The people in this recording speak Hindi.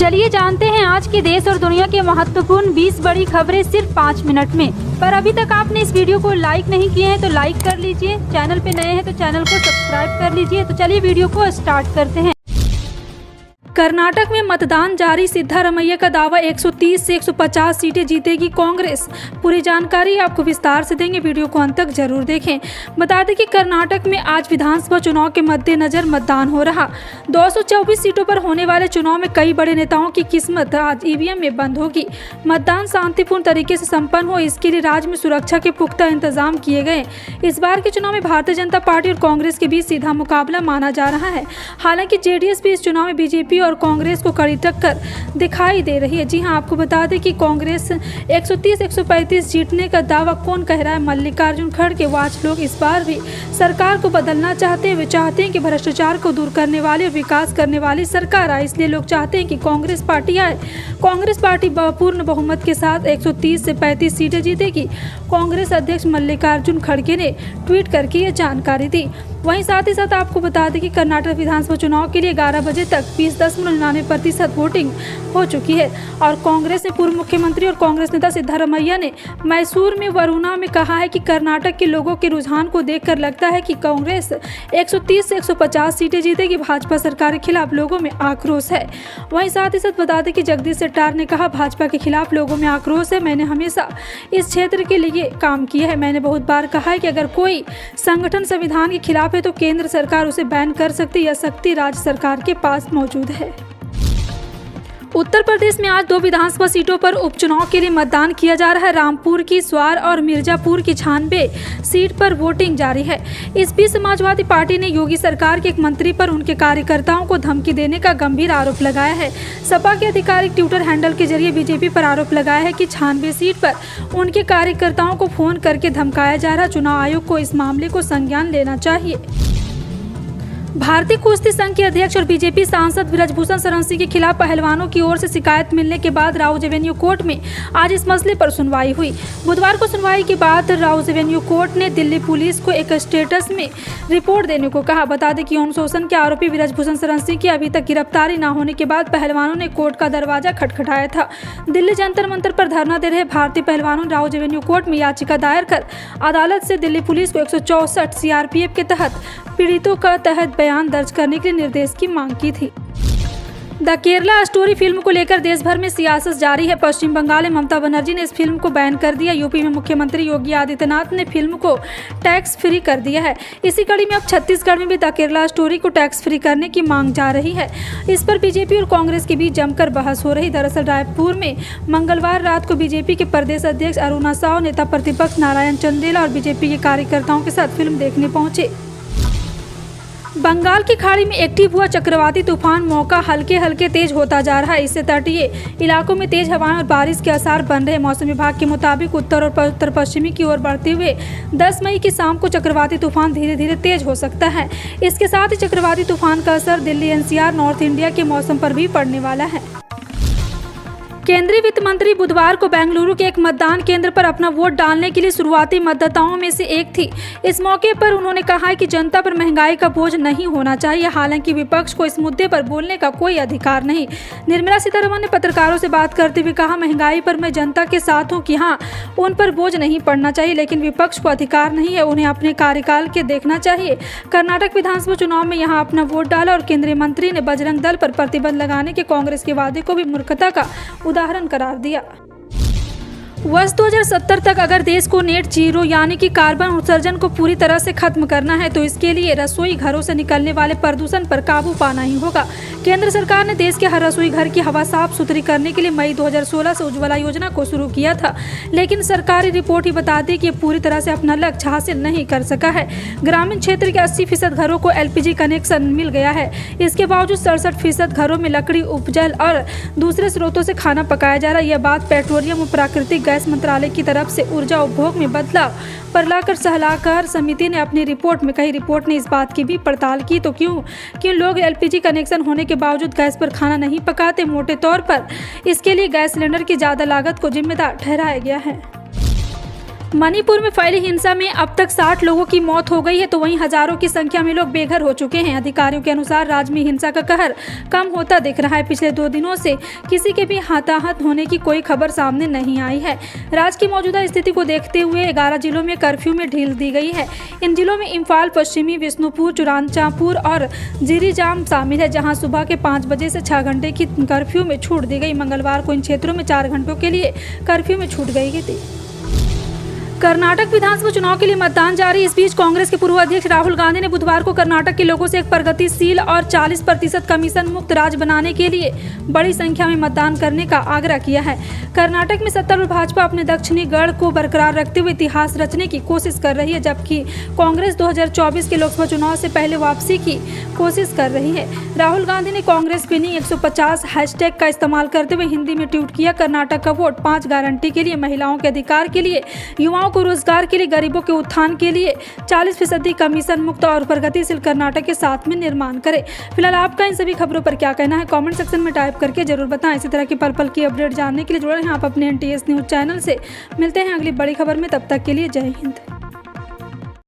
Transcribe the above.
चलिए जानते हैं आज के देश और दुनिया के महत्वपूर्ण 20 बड़ी खबरें सिर्फ 5 मिनट में। पर अभी तक आपने इस वीडियो को लाइक नहीं किए हैं तो लाइक कर लीजिए, चैनल पे नए हैं तो चैनल को सब्सक्राइब कर लीजिए। तो चलिए वीडियो को स्टार्ट करते हैं। कर्नाटक में मतदान जारी, सिद्धारमैया का दावा 130 से 150 सीटें जीतेगी कांग्रेस। पूरी जानकारी आपको विस्तार से देंगे, वीडियो को अंत तक जरूर देखें। बता दें कि कर्नाटक में आज विधानसभा चुनाव के मद्देनजर मतदान हो रहा। 224 सीटों पर होने वाले चुनाव में कई बड़े नेताओं की किस्मत आज ईवीएम में बंद होगी। मतदान शांतिपूर्ण तरीके से संपन्न हो, इसके लिए राज्य में सुरक्षा के पुख्ता इंतजाम किए गए। इस बार के चुनाव में भारतीय जनता पार्टी और कांग्रेस के बीच सीधा मुकाबला माना जा रहा है। हालांकि जेडीएस भी इस चुनाव में बीजेपी और कांग्रेस को कड़ी टक्कर दिखाई दे रही है। जी हां, आपको बता दें कि कांग्रेस 130-135 जीतने का दावा कौन कह रहा है? मल्लिकार्जुन खड़गे। आज लोग इस बार भी सरकार को बदलना चाहते हैं। वे चाहते हैं कि भ्रष्टाचार को दूर करने वाली और विकास करने वाली सरकार आए, इसलिए लोग चाहते हैं कि कांग्रेस पार्टी आए। कांग्रेस पार्टी पूर्ण बहुमत के साथ 130 से 35 सीटें जीतेगी। कांग्रेस अध्यक्ष मल्लिकार्जुन खड़गे ने ट्वीट करके ये जानकारी दी। वहीं साथ ही साथ आपको बता दें कि कर्नाटक विधानसभा चुनाव के लिए 11 बजे तक 20.99% वोटिंग हो चुकी है। और कांग्रेस ने पूर्व मुख्यमंत्री और कांग्रेस नेता सिद्धारमैया ने मैसूर में वरुणा में कहा है कि कर्नाटक के लोगों के रुझान को देखकर लगता है कि कांग्रेस 130 से 150 सीटें जीतेगी। भाजपा सरकार के खिलाफ लोगों में आक्रोश है। वहीं साथ ही साथ बता दें कि जगदीश शेट्टार ने कहा, भाजपा के खिलाफ लोगों में आक्रोश है। मैंने हमेशा इस क्षेत्र के लिए काम किया है। मैंने बहुत बार कहा है कि अगर कोई संगठन संविधान के खिलाफ है तो केंद्र सरकार उसे बैन कर सकती है। यह शक्ति राज्य सरकार के पास मौजूद है। उत्तर प्रदेश में आज 2 विधानसभा सीटों पर उपचुनाव के लिए मतदान किया जा रहा है। रामपुर की स्वार और मिर्जापुर की 96 सीट पर वोटिंग जारी है। इस बीच समाजवादी पार्टी ने योगी सरकार के एक मंत्री पर उनके कार्यकर्ताओं को धमकी देने का गंभीर आरोप लगाया है। सपा के आधिकारिक ट्विटर हैंडल के जरिए बीजेपी पर आरोप लगाया है कि 96 सीट पर उनके कार्यकर्ताओं को फोन करके धमकाया जा रहा। चुनाव आयोग को इस मामले को संज्ञान लेना चाहिए। भारतीय कुश्ती संघ के अध्यक्ष और बीजेपी सांसद ब्रजभूषण शरण सिंह के खिलाफ पहलवानों की ओर से शिकायत मिलने के बाद राउज एवेन्यू कोर्ट में आज इस मसले पर सुनवाई हुई। बुधवार को सुनवाई के बाद राउज एवेन्यू कोर्ट ने दिल्ली पुलिस को एक स्टेटस में रिपोर्ट देने को कहा। बता दें कि यौन शोषण के आरोपी ब्रजभूषण शरण सिंह की अभी तक गिरफ्तारी न होने के बाद पहलवानों ने कोर्ट का दरवाजा खटखटाया था। दिल्ली जंतर मंतर पर धरना दे रहे भारतीय पहलवानों ने राउज एवेन्यू कोर्ट में याचिका दायर कर अदालत से दिल्ली पुलिस को 164 सीआरपीएफ के तहत पीड़ितों का तहत बयान दर्ज करने के निर्देश की मांग की थी। द केरला स्टोरी फिल्म को लेकर देश भर में सियासत जारी है। पश्चिम बंगाल में ममता बनर्जी ने इस फिल्म को बैन कर दिया। यूपी में मुख्यमंत्री योगी आदित्यनाथ ने फिल्म को टैक्स फ्री कर दिया है। इसी कड़ी में अब छत्तीसगढ़ में भी द केरला स्टोरी को टैक्स फ्री करने की मांग जा रही है। इस पर बीजेपी और कांग्रेस के बीच जमकर बहस हो रही। दरअसल रायपुर में मंगलवार रात को बीजेपी के प्रदेश अध्यक्ष अरुणा साव, नेता प्रतिपक्ष नारायण चंदेला और बीजेपी के कार्यकर्ताओं के साथ फिल्म देखने पहुंचे। बंगाल की खाड़ी में एक्टिव हुआ चक्रवाती तूफान मौका हल्के हल्के तेज होता जा रहा है। इससे तटीय इलाकों में तेज हवाएं और बारिश के आसार बन रहे। मौसम विभाग के मुताबिक उत्तर और उत्तर पश्चिमी की ओर बढ़ते हुए 10 मई की शाम को चक्रवाती तूफान धीरे धीरे तेज हो सकता है। इसके साथ ही चक्रवाती तूफान का असर दिल्ली, एनसीआर, नॉर्थ इंडिया के मौसम पर भी पड़ने वाला है। केंद्रीय वित्त मंत्री बुधवार को बेंगलुरु के एक मतदान केंद्र पर अपना वोट डालने के लिए शुरुआती मतदाताओं में से एक थी। इस मौके पर उन्होंने कहा कि जनता पर महंगाई का बोझ नहीं होना चाहिए। हालांकि विपक्ष को इस मुद्दे पर बोलने का कोई अधिकार नहीं। निर्मला सीतारमण ने पत्रकारों से बात करते हुए कहा, महंगाई पर मैं जनता के साथ हूँ कि हाँ, उन पर बोझ नहीं पड़ना चाहिए, लेकिन विपक्ष को अधिकार नहीं है। उन्हें अपने कार्यकाल के देखना चाहिए। कर्नाटक विधानसभा चुनाव में यहाँ अपना वोट डाला और केंद्रीय मंत्री ने बजरंग दल पर प्रतिबंध लगाने के कांग्रेस के वादे को भी मूर्खता का उदाहरण करार दिया। वर्ष 2070 तक अगर देश को नेट जीरो यानी कि कार्बन उत्सर्जन को पूरी तरह से खत्म करना है तो इसके लिए रसोई घरों से निकलने वाले प्रदूषण पर काबू पाना ही होगा। केंद्र सरकार ने देश के हर रसोई घर की हवा साफ सुथरी करने के लिए मई 2016 से उज्ज्वला योजना को शुरू किया था, लेकिन सरकारी रिपोर्ट ही बताती है कि पूरी तरह से अपना लक्ष्य हासिल नहीं कर सका है। ग्रामीण क्षेत्र के 80% घरों को LPG कनेक्शन मिल गया है। इसके बावजूद 67% घरों में लकड़ी, उपजल और दूसरे स्रोतों से खाना पकाया जा रहा है। यह बात पेट्रोलियम और प्राकृतिक गैस मंत्रालय की तरफ से ऊर्जा उपभोग में बदलाव पर लाकर सलाहकार समिति ने अपनी रिपोर्ट में कही। रिपोर्ट ने इस बात की भी पड़ताल की तो क्यों लोग LPG कनेक्शन होने के बावजूद गैस पर खाना नहीं पकाते। मोटे तौर पर इसके लिए गैस सिलेंडर की ज़्यादा लागत को जिम्मेदार ठहराया गया है। मणिपुर में फैली हिंसा में अब तक 60 लोगों की मौत हो गई है, तो वहीं हजारों की संख्या में लोग बेघर हो चुके हैं। अधिकारियों के अनुसार राज्य में हिंसा का कहर कम होता दिख रहा है। पिछले 2 दिनों से किसी के भी हताहत होने की कोई खबर सामने नहीं आई है। राज्य की मौजूदा स्थिति को देखते हुए 11 जिलों में कर्फ्यू में ढील दी गई है। इन जिलों में इम्फाल, पश्चिमी, बिष्णुपुर, चुराचांपुर और जिरीजाम शामिल है, जहां सुबह के 5 बजे से 6 घंटे की कर्फ्यू में छूट दी गई। मंगलवार को इन क्षेत्रों में 4 घंटों के लिए कर्फ्यू में छूट गई थी। कर्नाटक विधानसभा चुनाव के लिए मतदान जारी। इस बीच कांग्रेस के पूर्व अध्यक्ष राहुल गांधी ने बुधवार को कर्नाटक के लोगों से एक प्रगतिशील और 40% कमीशन मुक्त राज्य बनाने के लिए बड़ी संख्या में मतदान करने का आग्रह किया है। कर्नाटक में सत्तारूढ़ भाजपा अपने दक्षिणी गढ़ को बरकरार रखते हुए इतिहास रचने की कोशिश कर रही है, जबकि कांग्रेस 2024 के लोकसभा चुनाव से पहले वापसी की कोशिश कर रही है। राहुल गांधी ने कांग्रेस विनिंग 150 हैशटैग का इस्तेमाल करते हुए हिंदी में ट्वीट किया, कर्नाटक का वोट 5 गारंटी के लिए, महिलाओं के अधिकार के लिए, युवाओं को रोजगार के लिए, गरीबों के उत्थान के लिए, 40% कमीशन मुक्त और प्रगतिशील कर्नाटक के साथ में निर्माण करें। फिलहाल आपका इन सभी खबरों पर क्या कहना है, कमेंट सेक्शन में टाइप करके जरूर बताएं। इसी तरह की पल पल की अपडेट जानने के लिए जुड़े रहें आप अपने NTS न्यूज चैनल से। मिलते हैं अगली बड़ी खबर में, तब तक के लिए जय हिंद।